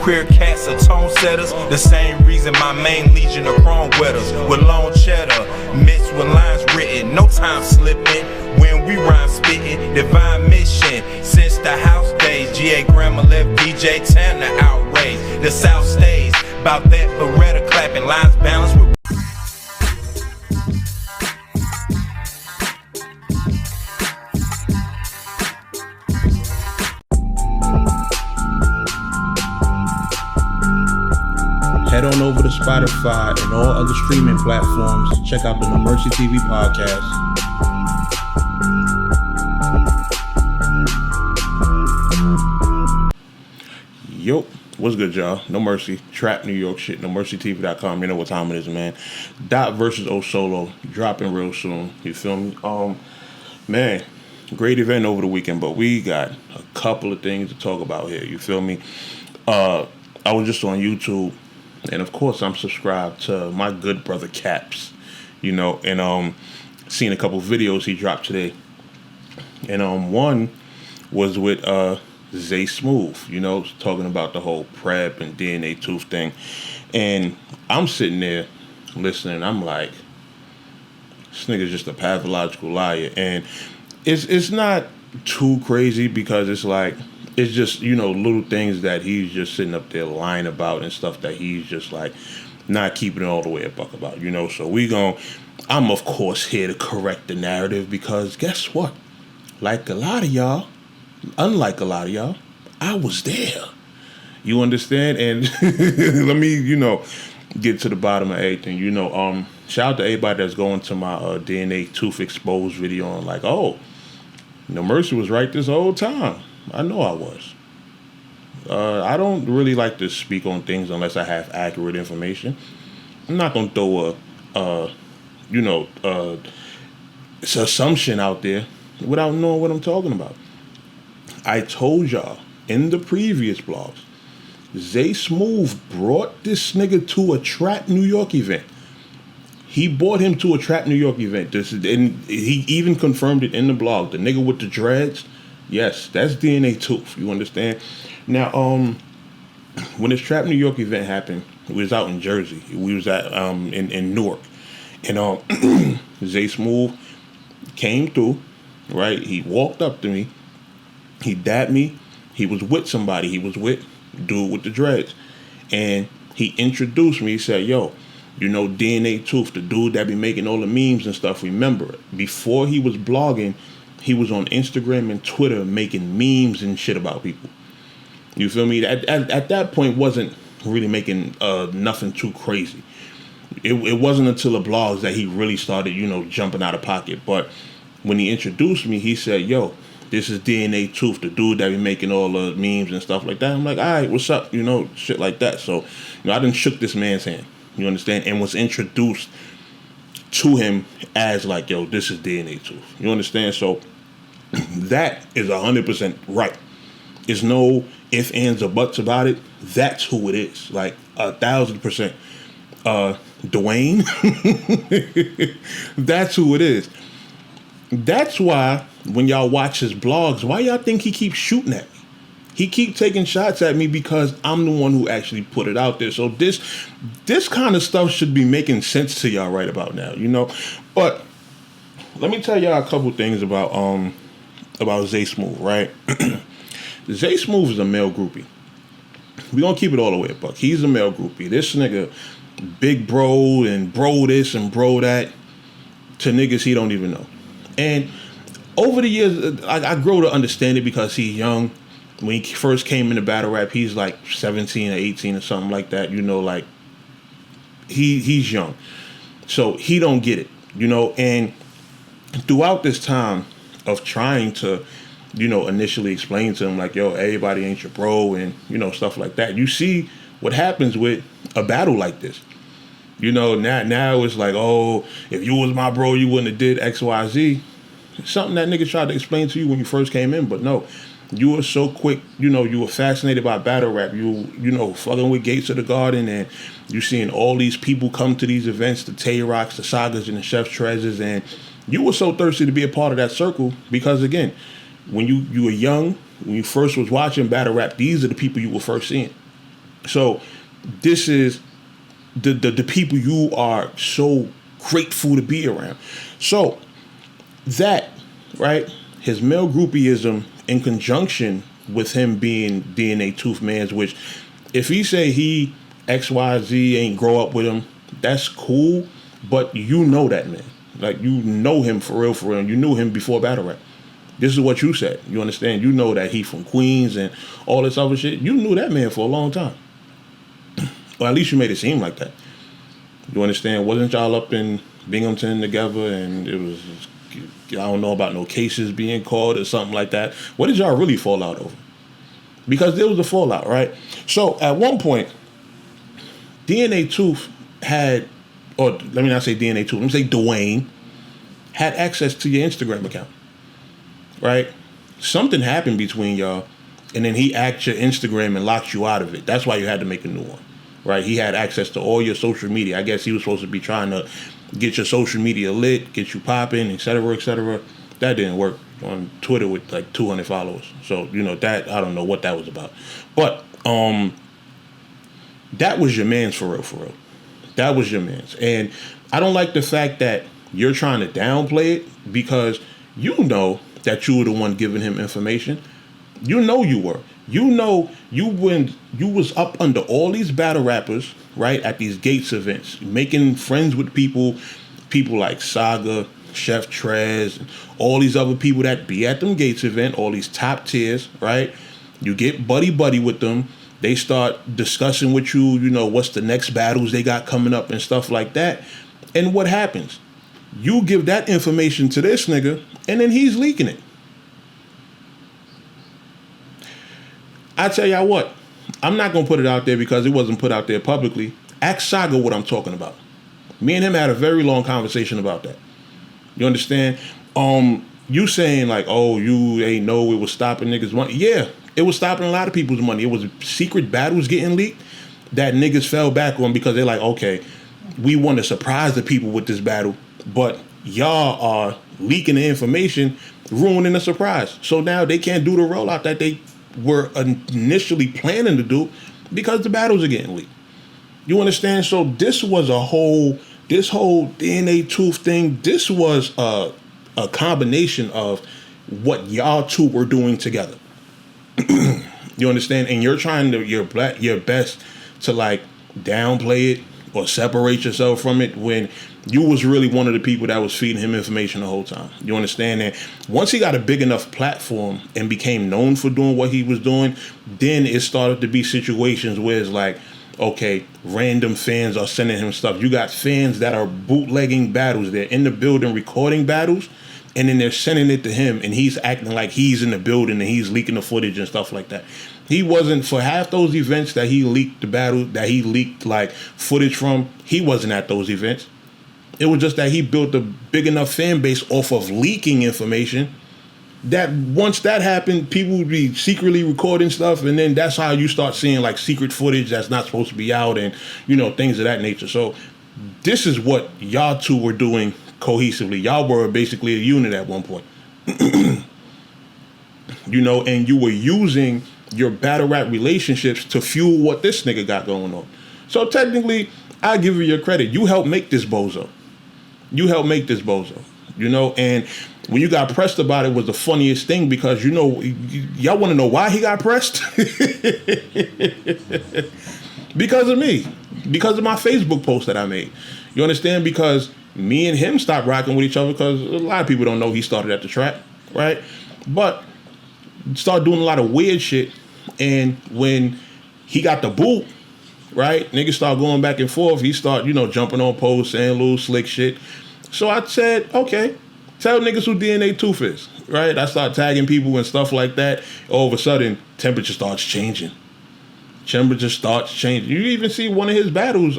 Queer cats are tone setters, the same reason my main legion of chrome wetters. With long cheddar, mixed with lines written, no time slipping. When we rhyme spitting, divine mission. Since the house days, GA Grandma left DJ Tam to outrage. The South stays, about that Beretta clapping, lines balanced with Head on over to Spotify and all other streaming platforms. Check out the NoMercyTV Podcast. Yo, what's good, y'all? No Mercy, Trap New York shit, NoMercyTV.com. You know what time it is, man. Dot versus O Solo, dropping real soon. You feel me? Man, great event over the weekend, but we got a couple of things to talk about here. You feel me? I was just on YouTube. And of course, I'm subscribed to my good brother Caps, you know, and seen a couple videos he dropped today. And one was with Zay Smoove, you know, talking about the whole prep and DNA tooth thing. And I'm sitting there listening. I'm like, this nigga's just a pathological liar. And it's not too crazy because it's like, it's just, you know, little things that he's just sitting up there lying about and stuff that he's just like not keeping it all the way a buck about, you know. So I'm of course here to correct the narrative because guess what? Like a lot of y'all, unlike a lot of y'all, I was there. You understand? And let me, you know, get to the bottom of everything. You know, shout out to everybody that's going to my DNA tooth exposed video and like, oh, No Mercy was right this whole time. I know I was. I don't really like to speak on things unless I have accurate information. I'm not going to throw it's an assumption out there without knowing what I'm talking about. I told y'all in the previous blogs, Zay Smoove brought this nigga to a Trap New York event. He brought him to a Trap New York event. And he even confirmed it in the blog. The nigga with the dreads, yes, that's DNA tooth. You understand? Now, when this Trap New York event happened, it was out in Jersey. We was at in Newark, and Zay Smoove came through. Right, he walked up to me. He dabbed me. He was with somebody. He was with dude with the dreads, and he introduced me. He said, "Yo, you know DNA Tooth, the dude that be making all the memes and stuff. Remember it? Before he was blogging, he was on Instagram and Twitter making memes and shit about people. You feel me? At that point, wasn't really making nothing too crazy. It wasn't until the blogs that he really started, you know, jumping out of pocket. But when he introduced me, he said, yo, this is DNA Tooth, the dude that be making all the memes and stuff like that. I'm like, all right, what's up? You know, shit like that. So, you know, I done shook this man's hand, you understand, and was introduced to him as like, yo, this is DNA Tooth. You understand? So that is 100% right. There's no ifs, ands, or buts about it. That's who it is. Like 1,000%. Dwayne, that's who it is. That's why when y'all watch his blogs, why y'all think he keeps shooting at me? He keep taking shots at me because I'm the one who actually put it out there. So this kind of stuff should be making sense to y'all right about now, you know. But let me tell y'all a couple things about Zay Smoove, right? Zay Smoove is a male groupie. We gonna keep it all the way a buck. He's a male groupie. This nigga, big bro and bro this and bro that to niggas he don't even know. And over the years, I grow to understand it because he's young. When he first came into battle rap, he's like 17 or 18 or something like that. You know, like he's young, so he don't get it. You know, and throughout this time of trying to, you know, initially explain to him like, yo, everybody ain't your bro and, you know, stuff like that. You see what happens with a battle like this. You know, now it's like, oh, if you was my bro, you wouldn't have did X, Y, Z. Something that nigga tried to explain to you when you first came in, but no. You were so quick, you know, you were fascinated by battle rap. You know, fucking with Gates of the Garden, and you seeing all these people come to these events, the Tay Rocks, the Sagas, and the Chef's Treasures, and you were so thirsty to be a part of that circle because, again, when you were young, when you first was watching battle rap, these are the people you were first seeing. So this is the people you are so grateful to be around. So that, right, his male groupieism in conjunction with him being DNA tooth mans, which if he say he XYZ ain't grow up with him, that's cool, but you know that man. Like, you know him for real, and you knew him before battle rap. This is what you said. You understand? You know that he from Queens and all this other shit. You knew that man for a long time. Or at least you made it seem like that. You understand? Wasn't y'all up in Binghamton together and it was, I don't know about no cases being called or something like that. What did y'all really fall out over? Because there was a fallout, right? So at one point, DNA Tooth had, or let me not say DNA Tooth, let me say Dwayne, had access to your Instagram account, right? Something happened between y'all, and then he hacked your Instagram and locked you out of it. That's why you had to make a new one, right? He had access to all your social media. I guess he was supposed to be trying to get your social media lit, get you popping, et cetera, et cetera. That didn't work on Twitter with like 200 followers. So, you know, that, I don't know what that was about. But that was your man's for real. That was your man's. And I don't like the fact that you're trying to downplay it, because you know that you were the one giving him information. You know you were. You know you was up under all these battle rappers, right, at these Gates events, making friends with people like Saga, Chef Trez, and all these other people that be at them Gates event, all these top tiers, right? You get buddy with them. They start discussing with you, you know, what's the next battles they got coming up and stuff like that. And what happens? You give that information to this nigga, and then he's leaking it. I tell y'all what, I'm not going to put it out there because it wasn't put out there publicly. Ask Saga what I'm talking about. Me and him had a very long conversation about that. You understand? You saying like, oh, you ain't know it was stopping niggas' money. Yeah, it was stopping a lot of people's money. It was secret battles getting leaked that niggas fell back on because they're like, okay, we want to surprise the people with this battle, but y'all are leaking the information, ruining the surprise. So now they can't do the rollout that they were initially planning to do because the battles are getting leaked. You understand? So this was this whole DNA Tooth thing, this was a combination of what y'all two were doing together. You understand? And you're trying to your best to like downplay it or separate yourself from it when you was really one of the people that was feeding him information the whole time. You understand that? Once he got a big enough platform and became known for doing what he was doing, then it started to be situations where it's like, okay, random fans are sending him stuff. You got fans that are bootlegging battles. They're in the building recording battles, and then they're sending it to him, and he's acting like he's in the building and he's leaking the footage and stuff like that. He wasn't, for half those events that he leaked the battle, that he leaked like footage from, he wasn't at those events. It was just that he built a big enough fan base off of leaking information that once that happened, people would be secretly recording stuff, and then that's how you start seeing like secret footage that's not supposed to be out and, you know, things of that nature. So this is what y'all two were doing cohesively. Y'all were basically a unit at one point. You know, and you were using your battle rap relationships to fuel what this nigga got going on. So technically, I give you your credit. You helped make this bozo. You know, and when you got pressed about it was the funniest thing because, you know, y'all want to know why he got pressed? Because of me. Because of my Facebook post that I made. You understand? Because me and him stopped rocking with each other because a lot of people don't know he started at the trap, right? But started doing a lot of weird shit. And when he got the boot, right, niggas start going back and forth. He start, you know, jumping on posts, saying little slick shit. So I said, okay, tell niggas who DNA Tooth is, right? I start tagging people and stuff like that. All of a sudden, temperature starts changing. You even see one of his battles,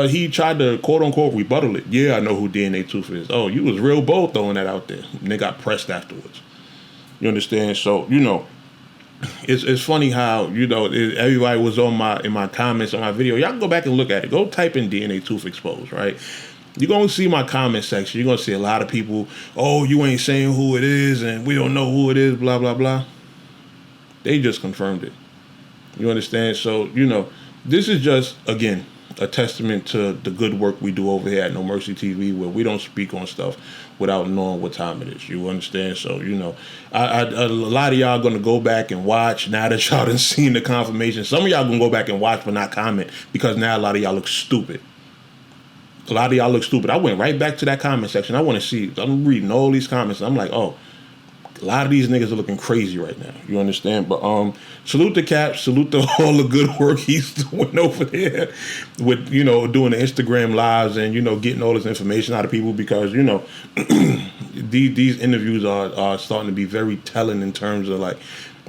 he tried to quote-unquote rebuttal it. Yeah, I know who DNA Tooth is. Oh, you was real bold throwing that out there. And they got pressed afterwards. You understand? So, you know, it's funny how, you know, everybody was in my comments on my video. Y'all can go back and look at it. Go type in DNA Tooth exposed, right? You're going to see my comment section. You're going to see a lot of people, oh, you ain't saying who it is, and we don't know who it is, blah, blah, blah. They just confirmed it. You understand? So, this is just, again, a testament to the good work we do over here at No Mercy TV, where we don't speak on stuff without knowing what time it is. You understand? So, a lot of y'all going to go back and watch now that y'all done seen the confirmation. Some of y'all going to go back and watch but not comment because now a lot of y'all look stupid. A lot of y'all look stupid. I went right back to that comment section. I want to see. I'm reading all these comments. I'm like, oh, a lot of these niggas are looking crazy right now. You understand? But salute the Cap. Salute to all the good work he's doing over there with, doing the Instagram lives and, getting all this information out of people because, these interviews are starting to be very telling in terms of like,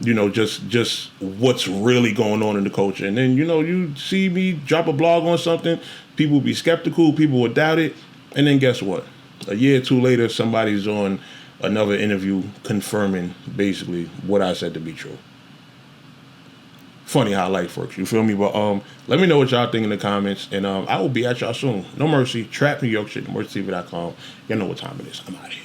just what's really going on in the culture. And then, you see me drop a blog on something, people will be skeptical, people will doubt it. And then guess what? A year or two later, somebody's on another interview confirming basically what I said to be true. Funny how life works, you feel me? But let me know what y'all think in the comments, and I will be at y'all soon. No Mercy, Trap New York shit, NoMercyTV.com. Y'all know what time it is. I'm out of here.